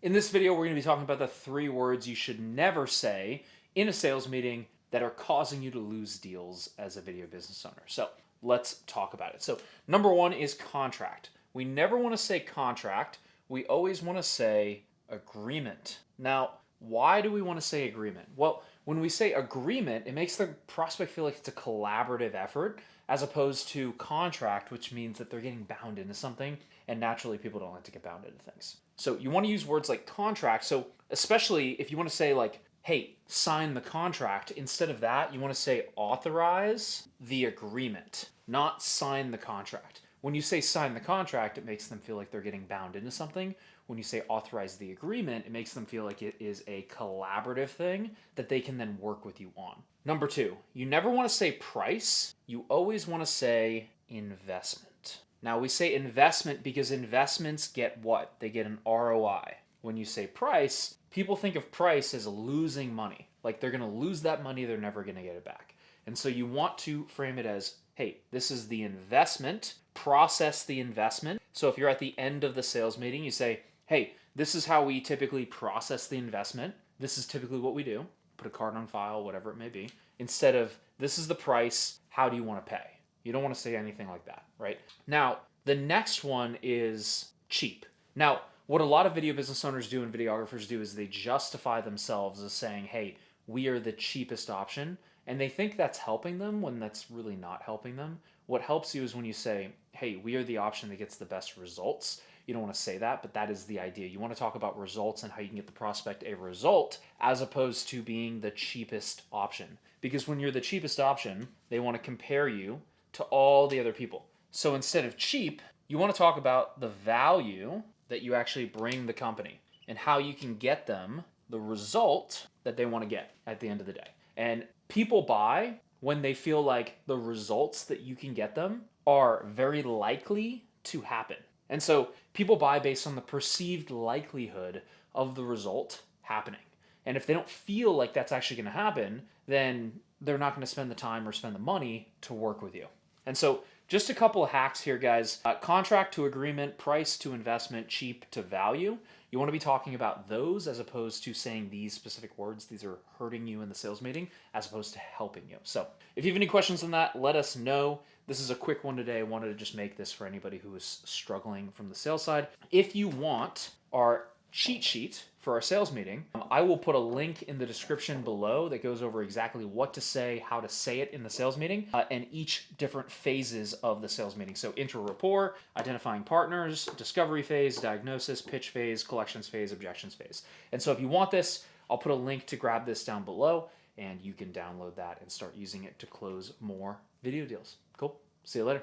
In this video, we're going to be talking about the 3 words you should never say in a sales meeting that are causing you to lose deals as a video business owner. So let's talk about it. So number 1 is contract. We never want to say contract. We always want to say agreement. Now, why do we want to say agreement? Well, when we say agreement, it makes the prospect feel like it's a collaborative effort as opposed to contract, which means that they're getting bound into something, and naturally people don't like to get bound into things. So you want to use words like contract. So especially if you want to say like, hey, sign the contract, instead of that, you want to say authorize the agreement, not sign the contract. When you say sign the contract, it makes them feel like they're getting bound into something. When you say authorize the agreement, it makes them feel like it is a collaborative thing that they can then work with you on. Number 2, you never want to say price. You always want to say investment. Now, we say investment because investments get what? They get an ROI. When you say price, people think of price as losing money. Like they're going to lose that money, they're never going to get it back. And so you want to frame it as, hey, this is the investment, process the investment. So if you're at the end of the sales meeting, you say, hey, this is how we typically process the investment. This is typically what we do. Put a card on file, whatever it may be. Instead of, this is the price, how do you want to pay? You don't want to say anything like that, right? Now, the next one is cheap. Now, what a lot of video business owners do and videographers do is they justify themselves as saying, hey, we are the cheapest option. And they think that's helping them when that's really not helping them. What helps you is when you say, hey, we are the option that gets the best results. You don't want to say that, but that is the idea. You want to talk about results and how you can get the prospect a result as opposed to being the cheapest option. Because when you're the cheapest option, they want to compare you to all the other people. So instead of cheap, you want to talk about the value that you actually bring the company and how you can get them the result that they want to get at the end of the day. And people buy when they feel like the results that you can get them are very likely to happen. And so people buy based on the perceived likelihood of the result happening. And if they don't feel like that's actually going to happen, then they're not going to spend the time or spend the money to work with you. And so just a couple of hacks here, guys. Contract to agreement, price to investment, cheap to value. You want to be talking about those as opposed to saying these specific words. These are hurting you in the sales meeting as opposed to helping you. So if you have any questions on that, let us know. This is a quick one today. I wanted to just make this for anybody who is struggling from the sales side. If you want our cheat sheet for our sales meeting, I will put a link in the description below that goes over exactly what to say, how to say it in the sales meeting, and each different phases of the sales meeting. So intro rapport, identifying partners, discovery phase, diagnosis, pitch phase, collections phase, objections phase. And so if you want this, I'll put a link to grab this down below, and you can download that and start using it to close more video deals. Cool. See you later.